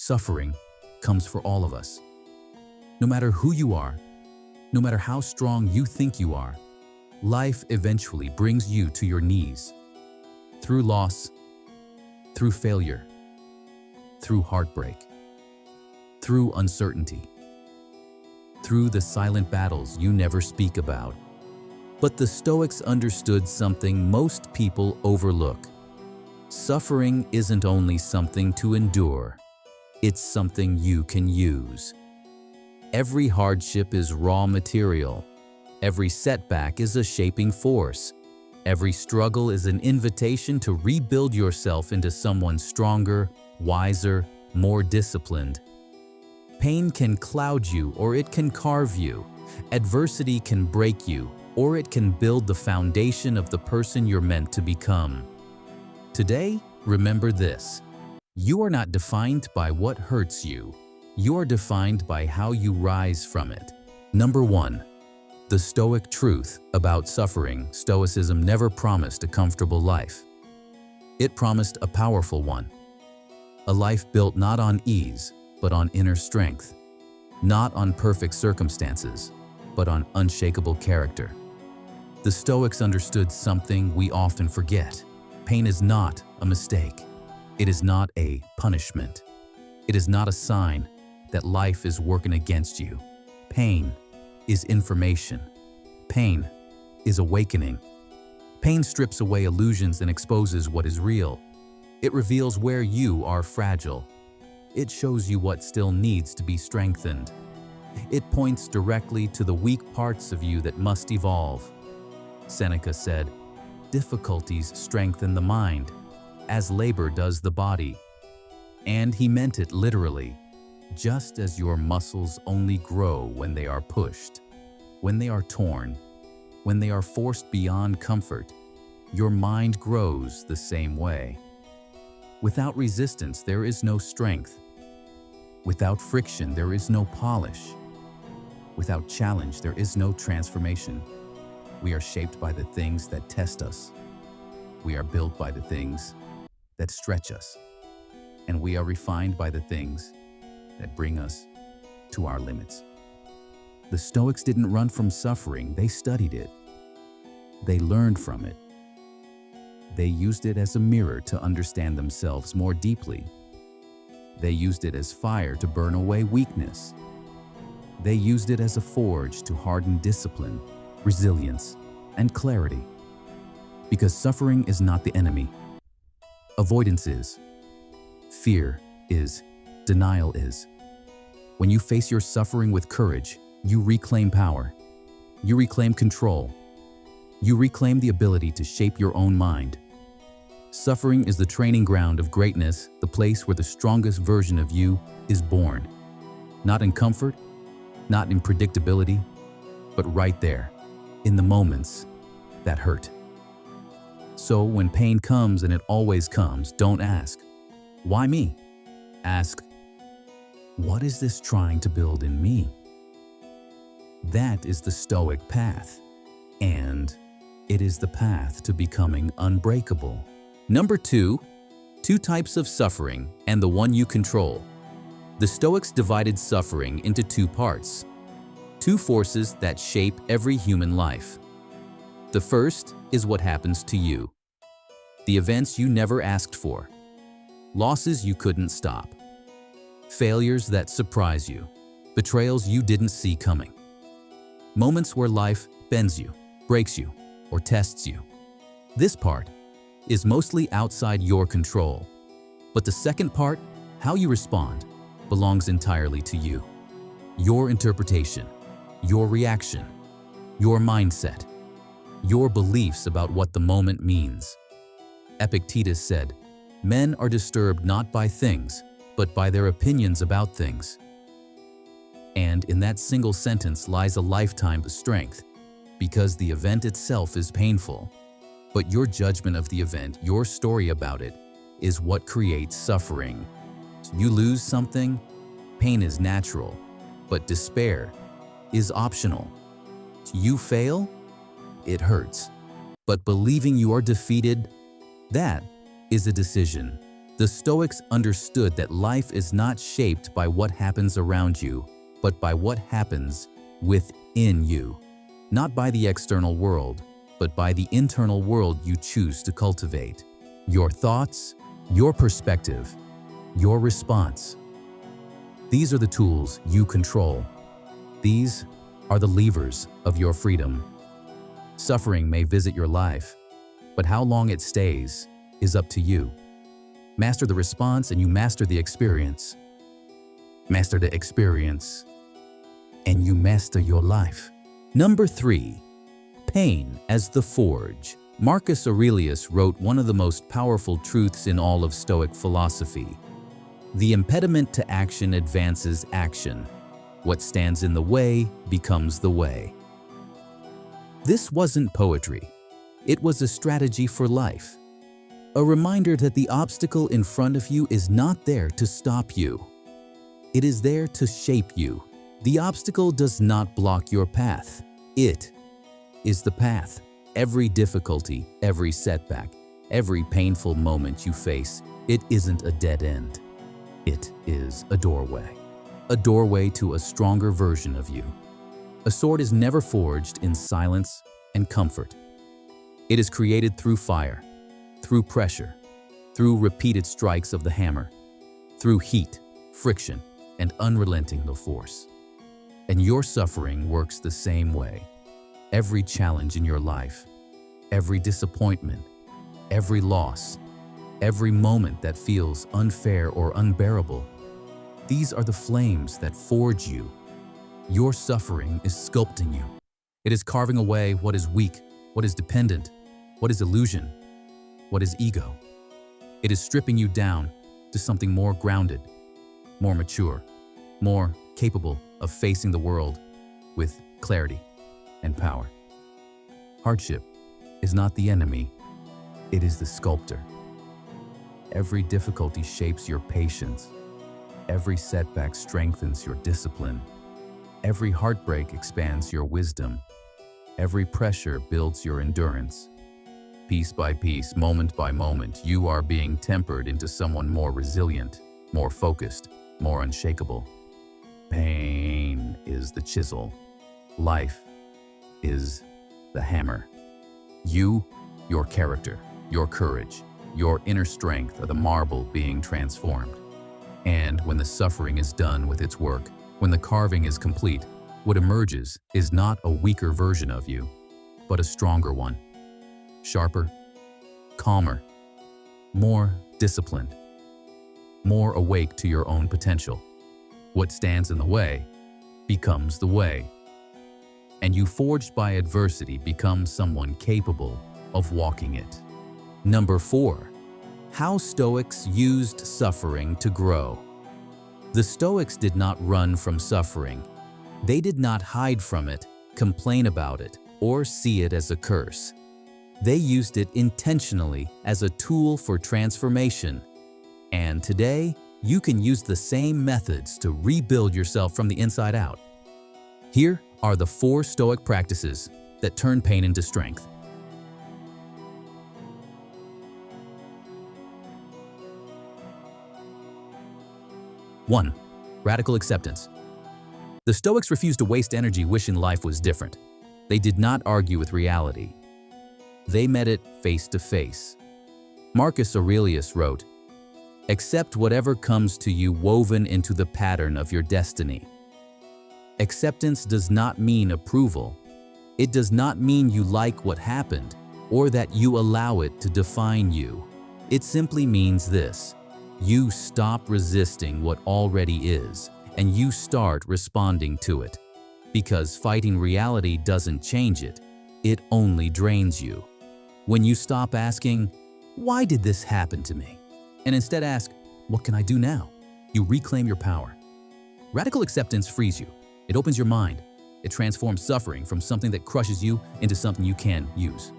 Suffering comes for all of us. No matter who you are, no matter how strong you think you are, life eventually brings you to your knees. Through loss, through failure, through heartbreak, through uncertainty, through the silent battles you never speak about. But the Stoics understood something most people overlook. Suffering isn't only something to endure, it's something you can use. Every hardship is raw material. Every setback is a shaping force. Every struggle is an invitation to rebuild yourself into someone stronger, wiser, more disciplined. Pain can cloud you or it can carve you. Adversity can break you or it can build the foundation of the person you're meant to become. Today, remember this. You are not defined by what hurts you. You are defined by how you rise from it. Number 1. The Stoic truth about suffering. Stoicism never promised a comfortable life. It promised a powerful one. A life built not on ease, but on inner strength. Not on perfect circumstances, but on unshakable character. The Stoics understood something we often forget. Pain is not a mistake. It is not a punishment. It is not a sign that life is working against you. Pain is information. Pain is awakening. Pain strips away illusions and exposes what is real. It reveals where you are fragile. It shows you what still needs to be strengthened. It points directly to the weak parts of you that must evolve. Seneca said, "Difficulties strengthen the mind, as labor does the body." And he meant it literally. Just as your muscles only grow when they are pushed, when they are torn, when they are forced beyond comfort, your mind grows the same way. Without resistance, there is no strength. Without friction, there is no polish. Without challenge, there is no transformation. We are shaped by the things that test us. We are built by the things that stretch us. And we are refined by the things that bring us to our limits. The Stoics didn't run from suffering, they studied it. They learned from it. They used it as a mirror to understand themselves more deeply. They used it as fire to burn away weakness. They used it as a forge to harden discipline, resilience, and clarity. Because suffering is not the enemy. Avoidance is. Fear is. Denial is. When you face your suffering with courage, you reclaim power. You reclaim control. You reclaim the ability to shape your own mind. Suffering is the training ground of greatness, the place where the strongest version of you is born. Not in comfort, not in predictability, but right there, in the moments that hurt. So when pain comes, and it always comes, don't ask, "Why me?" Ask, "What is this trying to build in me?" That is the Stoic path, and it is the path to becoming unbreakable. Number 2, two types of suffering and the one you control. The Stoics divided suffering into two parts, two forces that shape every human life. The first is what happens to you, the events you never asked for, losses you couldn't stop, failures that surprise you, betrayals you didn't see coming, moments where life bends you, breaks you, or tests you. This part is mostly outside your control, but the second part, how you respond, belongs entirely to you. Your interpretation, your reaction, your mindset, your beliefs about what the moment means. Epictetus said, "Men are disturbed not by things, but by their opinions about things." And in that single sentence lies a lifetime of strength, because the event itself is painful. But your judgment of the event, your story about it, is what creates suffering. You lose something, pain is natural, but despair is optional. You fail, it hurts. But believing you are defeated, that is a decision. The Stoics understood that life is not shaped by what happens around you, but by what happens within you. Not by the external world, but by the internal world you choose to cultivate. Your thoughts, your perspective, your response. These are the tools you control. These are the levers of your freedom. Suffering may visit your life, but how long it stays is up to you. Master the response and you master the experience. Master the experience and you master your life. Number 3, pain as the forge. Marcus Aurelius wrote one of the most powerful truths in all of Stoic philosophy. The impediment to action advances action. What stands in the way becomes the way. This wasn't poetry. It was a strategy for life. A reminder that the obstacle in front of you is not there to stop you. It is there to shape you. The obstacle does not block your path. It is the path. Every difficulty, every setback, every painful moment you face, it isn't a dead end. It is a doorway. A doorway to a stronger version of you. A sword is never forged in silence and comfort. It is created through fire, through pressure, through repeated strikes of the hammer, through heat, friction, and unrelenting force. And your suffering works the same way. Every challenge in your life, every disappointment, every loss, every moment that feels unfair or unbearable, these are the flames that forge you. Your suffering is sculpting you. It is carving away what is weak, what is dependent, what is illusion, what is ego. It is stripping you down to something more grounded, more mature, more capable of facing the world with clarity and power. Hardship is not the enemy, it is the sculptor. Every difficulty shapes your patience. Every setback strengthens your discipline. Every heartbreak expands your wisdom. Every pressure builds your endurance. Piece by piece, moment by moment, you are being tempered into someone more resilient, more focused, more unshakable. Pain is the chisel. Life is the hammer. You, your character, your courage, your inner strength are the marble being transformed. And when the suffering is done with its work, when the carving is complete, what emerges is not a weaker version of you, but a stronger one. Sharper, calmer, more disciplined, more awake to your own potential. What stands in the way becomes the way. And you, forged by adversity, become someone capable of walking it. Number 4, how Stoics used suffering to grow. The Stoics did not run from suffering. They did not hide from it, complain about it, or see it as a curse. They used it intentionally as a tool for transformation. And today, you can use the same methods to rebuild yourself from the inside out. Here are the 4 Stoic practices that turn pain into strength. 1. Radical acceptance. The Stoics refused to waste energy wishing life was different. They did not argue with reality. They met it face to face. Marcus Aurelius wrote, "Accept whatever comes to you woven into the pattern of your destiny." Acceptance does not mean approval. It does not mean you like what happened or that you allow it to define you. It simply means this: you stop resisting what already is and you start responding to it. Because fighting reality doesn't change it, it only drains you. When you stop asking, "Why did this happen to me?" and instead ask, "What can I do now?" you reclaim your power. Radical acceptance frees you. It opens your mind. It transforms suffering from something that crushes you into something you can use.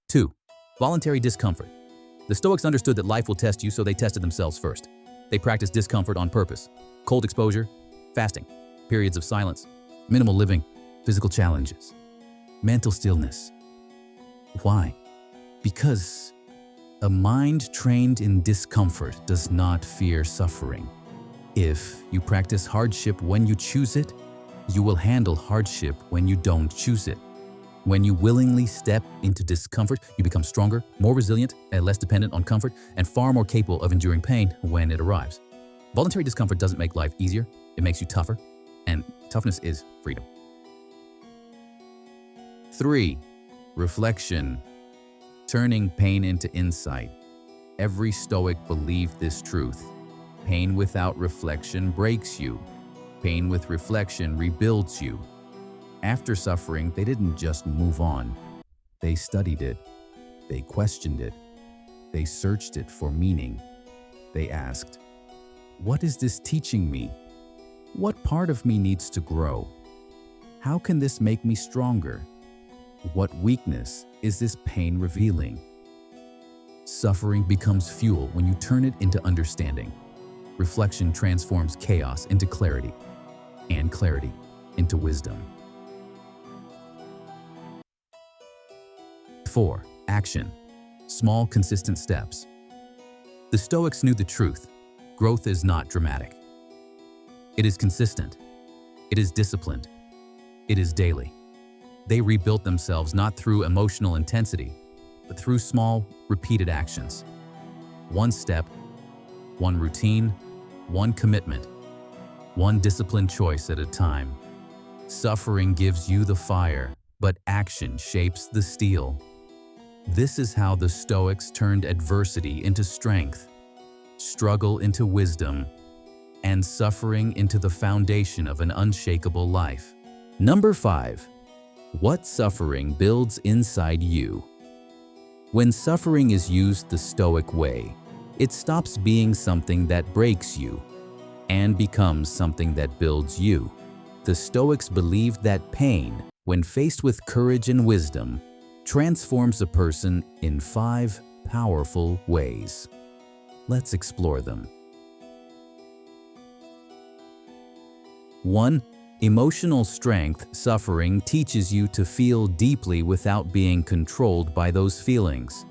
2. Voluntary discomfort. The Stoics understood that life will test you, so they tested themselves first. They practiced discomfort on purpose. Cold exposure, fasting, periods of silence, minimal living, physical challenges, mental stillness. Why? Because a mind trained in discomfort does not fear suffering. If you practice hardship when you choose it, you will handle hardship when you don't choose it. When you willingly step into discomfort, you become stronger, more resilient, and less dependent on comfort, and far more capable of enduring pain when it arrives. Voluntary discomfort doesn't make life easier, it makes you tougher, and toughness is freedom. 3. Reflection. Turning pain into insight. Every Stoic believed this truth. Pain without reflection breaks you. Pain with reflection rebuilds you. After suffering, they didn't just move on. They studied it. They questioned it. They searched it for meaning. They asked, "What is this teaching me? What part of me needs to grow? How can this make me stronger? What weakness is this pain revealing?" Suffering becomes fuel when you turn it into understanding. Reflection transforms chaos into clarity, and clarity into wisdom. 4. Action. Small, consistent steps. The Stoics knew the truth. Growth is not dramatic. It is consistent. It is disciplined. It is daily. They rebuilt themselves not through emotional intensity, but through small, repeated actions. One step, one routine, one commitment, one disciplined choice at a time. Suffering gives you the fire, but action shapes the steel. This is how the Stoics turned adversity into strength, struggle into wisdom, and suffering into the foundation of an unshakable life. Number 5. What suffering builds inside you. When suffering is used the Stoic way, it stops being something that breaks you and becomes something that builds you. The Stoics believed that pain, when faced with courage and wisdom, transforms a person in 5 powerful ways. Let's explore them. 1. Emotional strength. Suffering teaches you to feel deeply without being controlled by those feelings.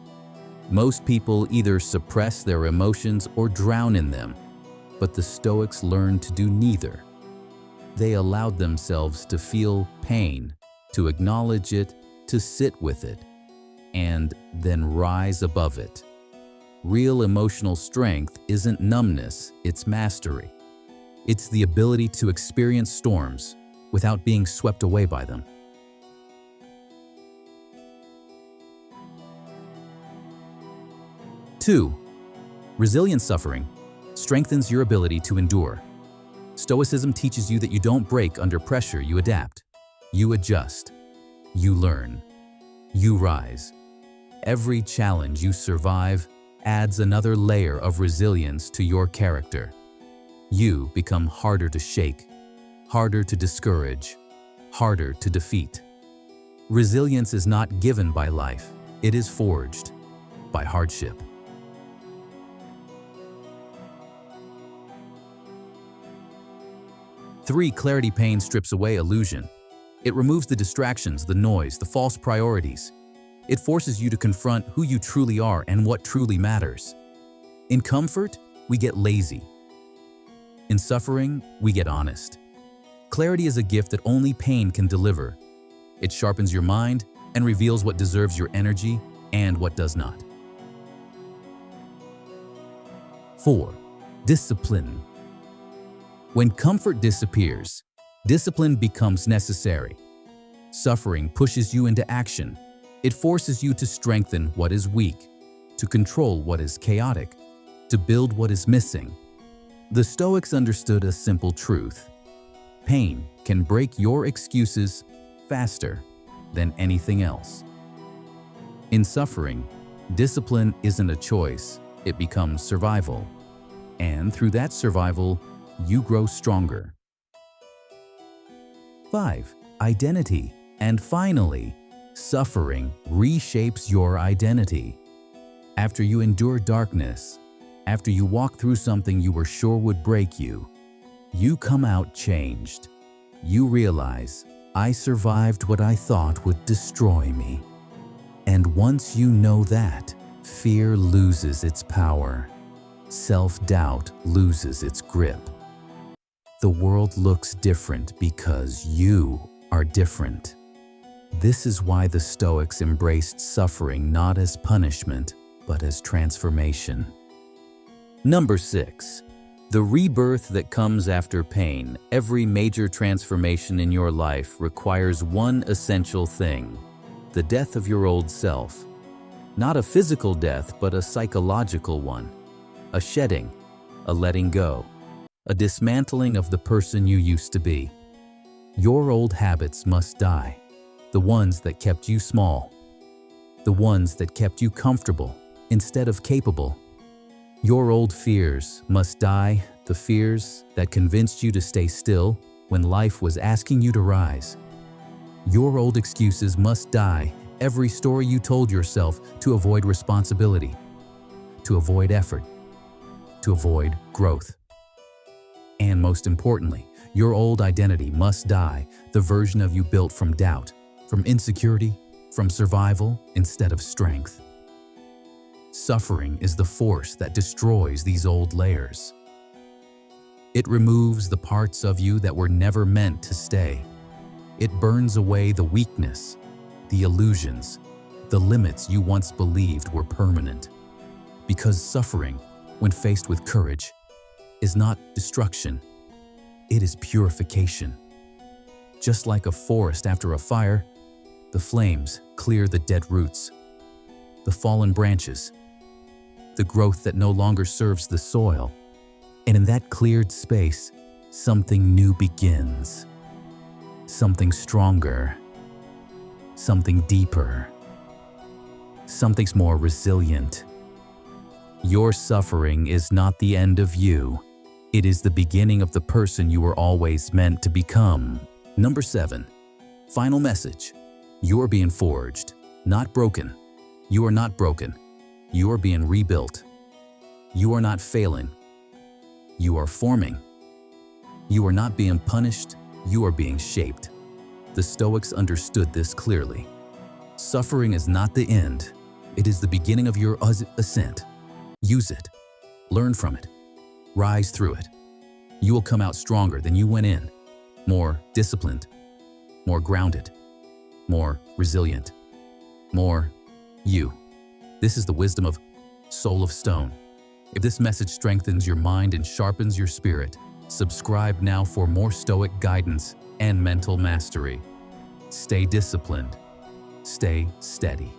Most people either suppress their emotions or drown in them, but the Stoics learned to do neither. They allowed themselves to feel pain, to acknowledge it, to sit with it, and then rise above it. Real emotional strength isn't numbness, it's mastery. It's the ability to experience storms without being swept away by them. 2. Resilient suffering strengthens your ability to endure. Stoicism teaches you that you don't break under pressure, you adapt. You adjust. You learn. You rise. Every challenge you survive adds another layer of resilience to your character. You become harder to shake, harder to discourage, harder to defeat. Resilience is not given by life, it is forged by hardship. 3. Clarity. Pain strips away illusion. It removes the distractions, the noise, the false priorities. It forces you to confront who you truly are and what truly matters. In comfort, we get lazy. In suffering, we get honest. Clarity is a gift that only pain can deliver. It sharpens your mind and reveals what deserves your energy and what does not. 4. Discipline. When comfort disappears, discipline becomes necessary. Suffering pushes you into action. It forces you to strengthen what is weak, to control what is chaotic, to build what is missing. The Stoics understood a simple truth. Pain can break your excuses faster than anything else. In suffering, discipline isn't a choice, it becomes survival. And through that survival, you grow stronger. 5. Identity. And finally, suffering reshapes your identity. After you endure darkness, after you walk through something you were sure would break you, you come out changed. You realize, I survived what I thought would destroy me. And once you know that, fear loses its power. Self-doubt loses its grip. The world looks different because you are different. This is why the Stoics embraced suffering not as punishment, but as transformation. Number 6. The rebirth that comes after pain. Every major transformation in your life requires one essential thing: the death of your old self. Not a physical death, but a psychological one. A shedding, a letting go, a dismantling of the person you used to be. Your old habits must die. The ones that kept you small. The ones that kept you comfortable instead of capable. Your old fears must die, the fears that convinced you to stay still when life was asking you to rise. Your old excuses must die, every story you told yourself to avoid responsibility, to avoid effort, to avoid growth. And most importantly, your old identity must die, the version of you built from doubt, from insecurity, from survival instead of strength. Suffering is the force that destroys these old layers. It removes the parts of you that were never meant to stay. It burns away the weakness, the illusions, the limits you once believed were permanent. Because suffering, when faced with courage, is not destruction, it is purification. Just like a forest after a fire, the flames clear the dead roots, the fallen branches, the growth that no longer serves the soil. And in that cleared space, something new begins. Something stronger, something deeper, something more resilient. Your suffering is not the end of you. It is the beginning of the person you were always meant to become. Number 7. Final message. You are being forged, not broken. You are not broken. You are being rebuilt. You are not failing. You are forming. You are not being punished. You are being shaped. The Stoics understood this clearly. Suffering is not the end. It is the beginning of your ascent. Use it. Learn from it. Rise through it. You will come out stronger than you went in. More disciplined. More grounded. More resilient. More you. This is the wisdom of Soul of Stone. If this message strengthens your mind and sharpens your spirit, subscribe now for more Stoic guidance and mental mastery. Stay disciplined. Stay steady.